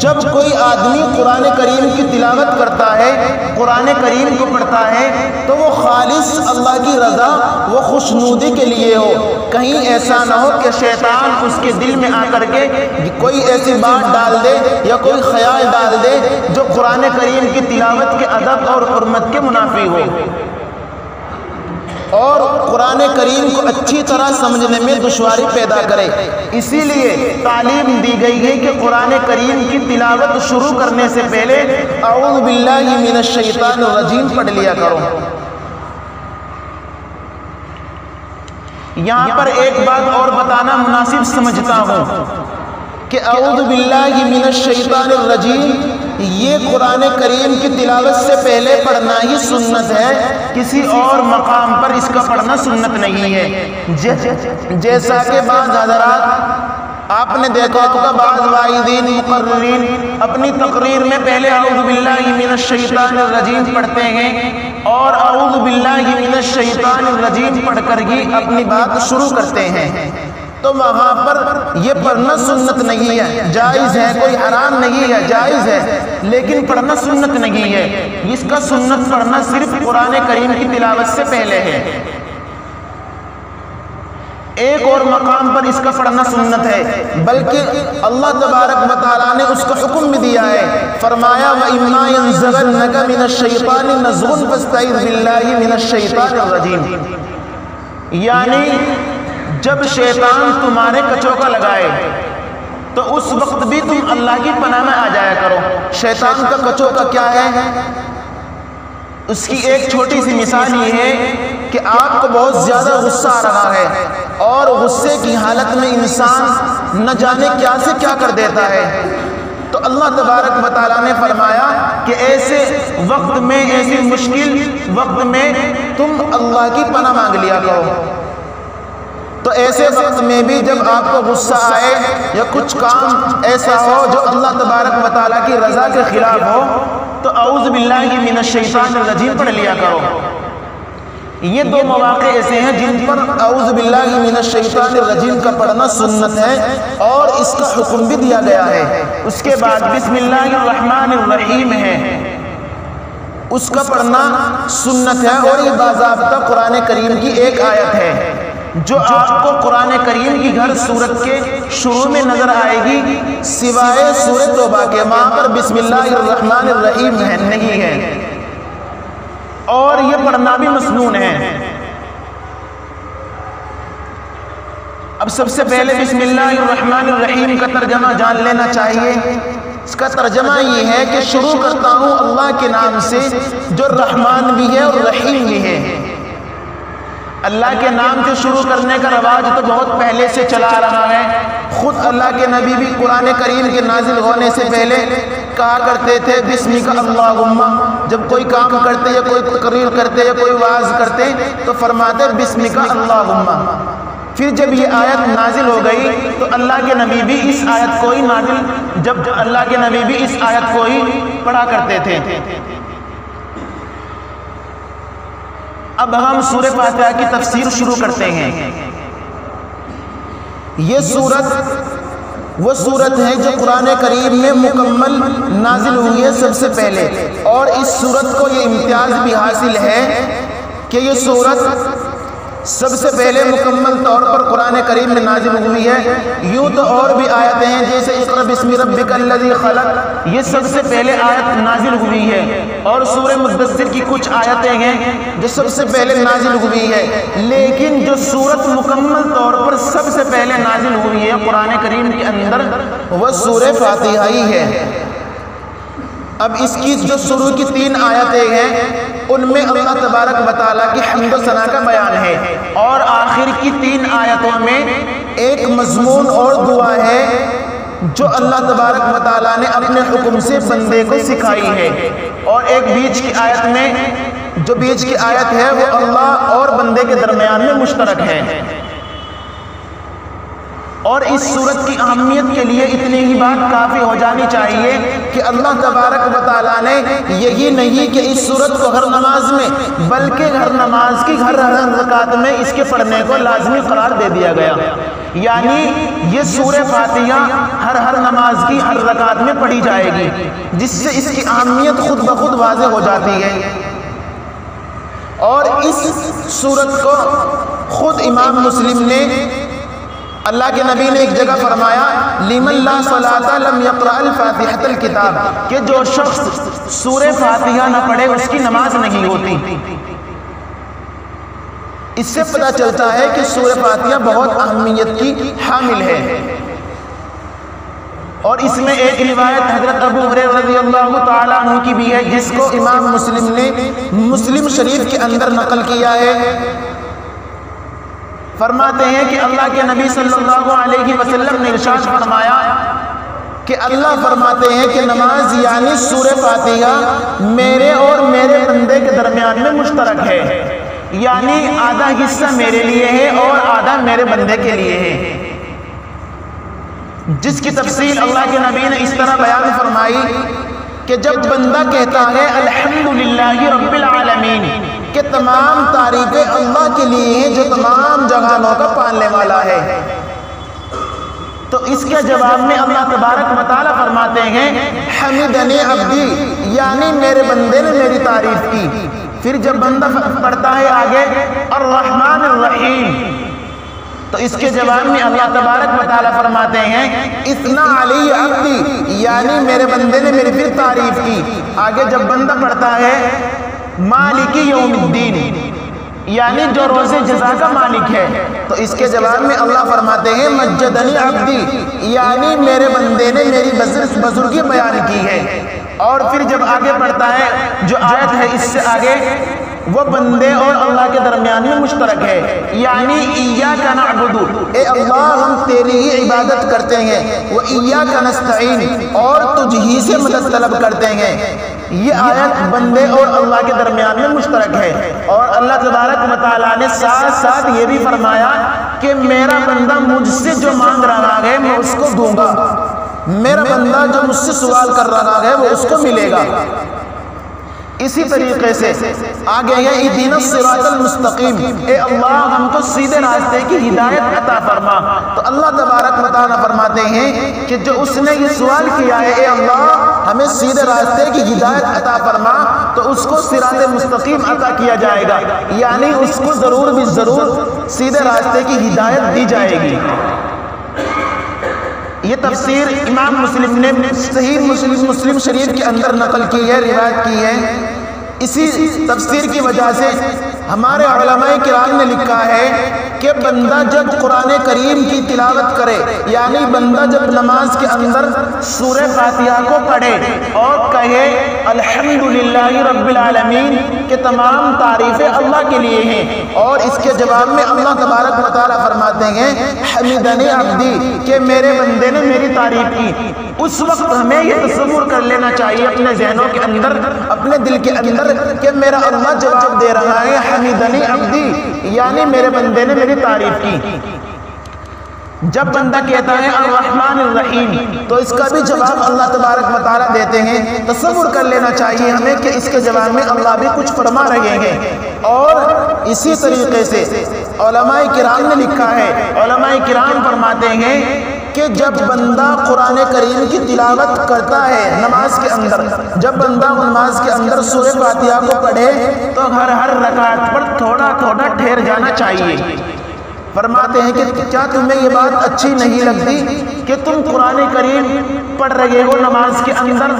جب کوئی آدمی قرآن کریم کی تلاوت کرتا ہے، قرآن کریم کو پڑھتا ہے، تو وہ خالص اللہ کی رضا و خوشنودی کے لیے ہو۔ کہیں ایسا نہ ہو کہ شیطان اس کے دل میں آ کر کے کوئی ایسی بات ڈال دے یا کوئی خیال ڈال دے جو قرآن کریم کی تلاوت کے ادب اور حرمت کے منافی ہو، اور قرآن کریم کو اچھی طرح سمجھنے میں دشواری پیدا کرے۔ اسی لیے تعلیم دی گئی ہے کہ قرآن کریم کی تلاوت شروع کرنے سے پہلے اعوذ باللہ من الشیطان الرجیم پڑھ لیا کرو۔ یہاں پر ایک بات اور بتانا مناسب سمجھتا ہوں کہ اعوذ باللہ من الشیطان الرجیم یہ قرآن کریم کی تلاوت سے پہلے پڑھنا ہی سنت ہے، کسی اور مقام پر اس کا پڑھنا سنت نہیں ہے۔ جیسا کہ بعض حضرات آپ نے دیکھا ہوگا، بعض واعظین مقررین اپنی تقریر میں پہلے اعوذ باللہ من الشیطان الرجیم پڑھتے ہیں اور اعوذ باللہ من الشیطان الرجیم پڑھ کر ہی اپنی بات شروع کرتے ہیں، تو وہاں پر یہ پڑھنا سنت نہیں ہے، جائز ہے، کوئی حرام نہیں ہے، جائز ہے، لیکن پڑھنا سنت نہیں ہے۔ اس کا سنت پڑھنا صرف قرآن کریم کی تلاوت سے پہلے ہے۔ ایک اور مقام پر اس کا پڑھنا سنت ہے، بلکہ اللہ تبارک و تعالیٰ نے اس کو حکم بھی دیا ہے، فرمایا وَإِمَّا يَنزَغَنَّكَ مِنَ الشَّيْطَانِ نَزْغٌ فَاسْتَعِذْ بِاللَّهِ مِنَ الشَّيْطَانِ الرَّجِيمِ، یعنی جب شیطان تمہارے کچوکا لگائے تو اس وقت بھی تم اللہ کی پناہ میں آ جایا کرو۔ شیطان کا کچوکا کیا ہے؟ اس کی ایک چھوٹی سی مثال یہ ہے کہ آپ کو بہت زیادہ غصہ آ رہا ہے اور غصے کی حالت میں انسان نہ جانے کیا سے کیا کر دیتا ہے، تو اللہ تبارک و تعالیٰ نے فرمایا کہ ایسے وقت میں، ایسی مشکل وقت میں تم اللہ کی پناہ مانگ لیا کرو۔ تو ایسے وقت میں بھی جب آپ کو غصہ آئے یا کچھ کام ایسا ہو جو اللہ تبارک و تعالیٰ کی رضا کے خلاف ہو، تو اعوذ باللہ من الشیطان الرجیم پڑھ لیا کرو۔ یہ دو مواقع ایسے ہیں جن پر اعوذ باللہ من الشیطان الرجیم کا پڑھنا سنت ہے اور اس کا حکم بھی دیا گیا ہے۔ اس کے بعد بسم اللہ الرحمن الرحیم ہے، اس کا پڑھنا سنت ہے، اور یہ باضابطہ قرآن کریم کی ایک آیت ہے جو آپ کو قرآن کریم کی ہر سورت کے شروع میں نظر آئے گی سوائے سورہ توبہ کے، وہاں پر بسم اللہ الرحمن الرحیم نہیں ہے، اور یہ پڑھنا بھی مسنون ہے۔ اب سب سے پہلے بسم اللہ الرحمن الرحیم کا ترجمہ جان لینا چاہیے۔ اس کا ترجمہ یہ ہے کہ شروع کرتا ہوں اللہ کے نام سے جو رحمان بھی ہے اور رحیم بھی ہے۔ اللہ کے نام سے شروع کرنے کا رواج تو بہت پہلے سے چلا رہا ہے، خود اللہ کے نبی بھی قرآن کریم کے نازل ہونے سے پہلے کہا کرتے تھے بسمک اللہم، جب کوئی کام کرتے یا کوئی تقریر کرتے یا کوئی وعظ کرتے تو فرماتے بسمک اللہم۔ پھر جب یہ آیت نازل ہو گئی تو اللہ کے نبی بھی اس آیت کو ہی اللہ کے نبی بھی اس آیت کو ہی پڑھا کرتے تھے۔ اب ہم سورہ فاتحہ کی تفسیر شروع کرتے ہیں۔ یہ سورت وہ سورت ہے جو قرآن کریم میں مکمل نازل ہوئی ہے سب سے پہلے، اور اس سورت کو یہ امتیاز بھی حاصل ہے کہ یہ سورت سب سے پہلے مکمل طور پر قرآن کریم میں نازل ہوئی ہے۔ یوں تو اور بھی آیتیں ہیں جیسے اقرأ بسم ربک الذی خلق، یہ سب سے پہلے آیت نازل ہوئی ہے، اور سورہ مدثر کی کچھ آیتیں ہیں جو سب سے پہلے نازل ہوئی ہے، لیکن جو سورت مکمل طور پر سب سے پہلے نازل ہوئی ہے قرآن کریم کے اندر وہ سورہ فاتحہ ہی ہے۔ اب اس کی جو شروع کی 3 آیتیں ہیں ان میں اللہ تبارک و تعالیٰ کی حمد و ثنا کا بیان ہے، اور آخر کی 3 آیتوں میں ایک مضمون اور دعا ہے جو اللہ تبارک و تعالیٰ نے اپنے حکم سے بندے کو سکھائی ہے، اور ایک بیچ کی آیت میں جو بیچ کی آیت ہے وہ اللہ اور بندے کے درمیان میں مشترک ہے۔ اور اس صورت کی اہمیت کے لیے اتنی ہی بات کافی ہو جانی چاہیے کہ اللہ تبارک و تعالیٰ نے یہی نہیں کہ اس صورت کو ہر نماز میں بلکہ ہر نماز کی ہر رکعت میں اس کے پڑھنے کو لازمی قرار دے دیا گیا۔ یعنی یہ سورہ فاتحہ ہر نماز کی ہر رکعت میں پڑھی جائے گی، جس سے اس کی اہمیت خود بخود واضح ہو جاتی ہے۔ اور اس سورت کو خود امام مسلم نے، اللہ کے نبی نے ایک جگہ فرمایا لمن لا صلاۃ لم یقرأ الفاتحۃ الکتاب، کہ جو شخص سورہ فاتحہ نہ پڑھے اس کی نماز نہیں ہوتی۔ اس سے پتہ چلتا ہے کہ سورہ فاتحہ بہت اہمیت کی حامل ہے۔ اور اس میں ایک روایت حضرت ابو ہریرہ رضی اللہ تعالیٰ عنہ کی بھی ہے، جس کو امام مسلم نے مسلم شریف کے اندر نقل کیا ہے۔ فرماتے ہیں کہ اللہ کے نبی صلی اللہ علیہ وسلم نے ارشاد فرمایا کہ اللہ فرماتے ہیں کہ نماز یعنی سورہ فاتحہ میرے اور میرے بندے کے درمیان میں مشترک ہے، یعنی آدھا حصہ میرے لیے ہے اور آدھا میرے بندے کے لیے ہے، جس کی تفصیل اللہ کے نبی نے اس طرح بیان فرمائی کہ جب بندہ کہتا ہے الحمدللہ رب العالمین، کہ تمام تعریفیں اللہ کے لیے ہیں جو تمام جہانوں کا پالنے والا ہے، تو اس کے جواب میں اللہ تبارک و تعالیٰ فرماتے ہیں حمدنی عبدی، یعنی میرے بندے نے میری تعریف کی۔ پھر جب بندہ پڑھتا ہے آگے الرحمن الرحیم، تو اس کے جواب میں اللہ تبارک و تعالیٰ فرماتے ہیں اثنا علی عبدی، یعنی میرے بندے نے میری پھر تعریف کی۔ آگے جب بندہ پڑھتا ہے مالکی یوم الدین، یعنی جو روز جزا کا مالک ہے، تو اس کے جواب میں اللہ فرماتے ہیں مجدنی عبدی، یعنی میرے بندے نے میری بزرگی بیان کی ہے۔ اور پھر جب آگے پڑھتا ہے جو آیت ہے اس سے آگے، وہ بندے اور اللہ کے درمیان میں مشترک ہے، یعنی ایاک نعبد، اے اللہ ہم تیری ہی عبادت کرتے ہیں، وایاک نستعین، اور تجھ ہی سے مدد طلب کرتے ہیں۔ یہ آیت بندے اور اللہ کے درمیان میں مشترک ہے۔ اور اللہ تبارک و تعالیٰ نے ساتھ ساتھ یہ بھی فرمایا کہ میرا بندہ مجھ سے جو مانگ رہا ہے میں اس کو دوں گا، میرا بندہ جو مجھ سے سوال کر رہا ہے وہ اس کو ملے گا۔ اسی طریقے سے آگے ہے اہدنا الصراط المستقیم، اے اللہ ہم کو سیدھے راستے کی ہدایت عطا فرما۔ تو اللہ تبارک و تعالیٰ فرماتے ہیں کہ جو اس نے یہ سوال کیا ہے اے اللہ ہمیں سیدھے راستے کی ہدایت عطا فرما، تو اس کو صراط مستقیم عطا کیا جائے گا، یعنی اس کو ضرور بھی ضرور سیدھے راستے کی ہدایت دی جائے گی۔ یہ تفسیر امام مسلم نے صحیح مسلم شریف کے اندر نقل کی ہے، روایت کی ہے۔ اسی تفسیر کی وجہ سے ہمارے علماء کرام نے لکھا ہے کہ بندہ جب قرآن کریم کی تلاوت کرے، یعنی بندہ جب نماز کے اندر سورہ فاتحہ کو پڑھے اور کہے الحمدللہ رب العالمین، کہ تمام تعریفیں اللہ کے لیے ہیں، اور اس کے جواب میں اللہ تبارک و تعالیٰ فرماتے ہیں حمدنی عبدی، کہ میرے بندے نے میری تعریف کی، اس وقت ہمیں یہ تصور کر لینا چاہیے اپنے ذہنوں کے اندر، اپنے دل کے اندر، کہ میرا اللہ جواب دے رہا ہے حمدنی عبدی، یعنی میرے بندے نے میری تعریف کی۔ جب بندہ کہتا ہے الرحمن الرحیم، تو اس کا بھی جواب اللہ تبارک و تعالیٰ دیتے ہیں۔ تصور کر لینا چاہیے ہمیں کہ اس کے جواب میں اللہ بھی کچھ فرما رہے ہیں۔ اور اسی طریقے سے علماء کرام نے لکھا ہے، علماء کرام فرماتے ہیں کہ جب بندہ قرآن کریم کی تلاوت کرتا ہے نماز کے اندر، جب بندہ نماز کے اندر سورہ فاتحہ کو پڑھے تو ہر رکعت پر تھوڑا تھوڑا ٹھہر جانا چاہیے۔ فرماتے ہیں کہ کیا تمہیں یہ بات اچھی نہیں لگتی کہ تم قرآن کریم پڑھ رہے ہو نماز کے اندر،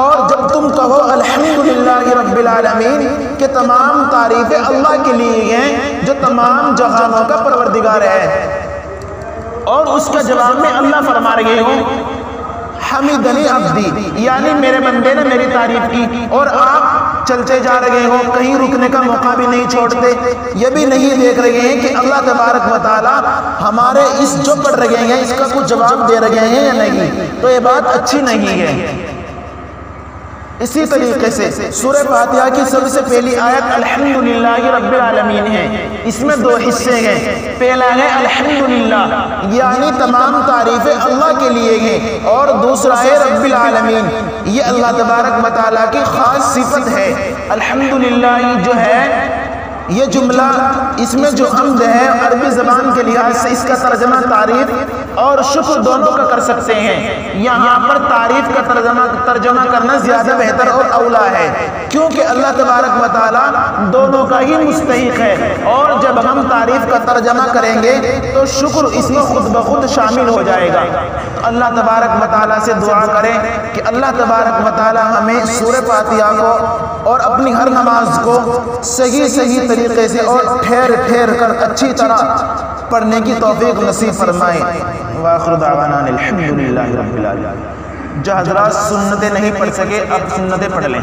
اور جب تم کہو الحمدللہ رب العالمین، کہ تمام تعریفیں اللہ کے لیے ہیں جو تمام جہانوں کا پروردگار ہے، اور اس کا جواب میں اللہ فرما رہے ہو حمدنی عبدی، یعنی میرے بندے نے میری تعریف کی، اور آپ چلتے جا رہے ہو، کہیں رکنے کا موقع بھی نہیں چھوڑتے، یہ بھی نہیں دیکھ رہے ہیں کہ اللہ تبارک و تعالیٰ ہمارے اس جو پڑھ رہے ہیں اس کا کچھ جواب دے رہے ہیں یا نہیں، تو یہ بات اچھی نہیں ہے۔ اسی طریقے سے سورہ فاتحہ کی سب سے پہلی آیت الحمدللہ رب العالمین ہے، اس میں دو حصے ہیں۔ پہلا ہے الحمدللہ، یعنی تمام تعریفیں اللہ کے لیے ہیں، اور دوسرا ہے رب العالمین، یہ اللہ تبارک و تعالیٰ کی خاص صفت ہے۔ الحمدللہ جو ہے یہ جملہ اس میں جو حمد ہے عربی زبان کے لحاظ سے اس کا ترجمہ تعریف اور شکر دونوں کا کر سکتے ہیں۔ یہاں پر تعریف کا ترجمہ کرنا زیادہ بہتر اور اولا ہے، کیونکہ اللہ تبارک و تعالی دونوں کا ہی مستحق ہے، اور جب ہم تعریف کا ترجمہ کریں گے تو شکر اس میں خود بخود شامل ہو جائے گا۔ تو اللہ تبارک و تعالی سے دعا کریں کہ اللہ تبارک و تعالی ہمیں سورہ فاتحہ کو اور اپنی ہر نماز کو صحیح طریقے سے اور ٹھہر کر اچھی طرح پڑھنے کی توفیق نصیب فرمائے۔ وآخر دعوانا الحمدللہ رب العالمین۔ جو حضرات سنتیں نہیں پڑھ سکے اب سنتیں پڑھ لیں۔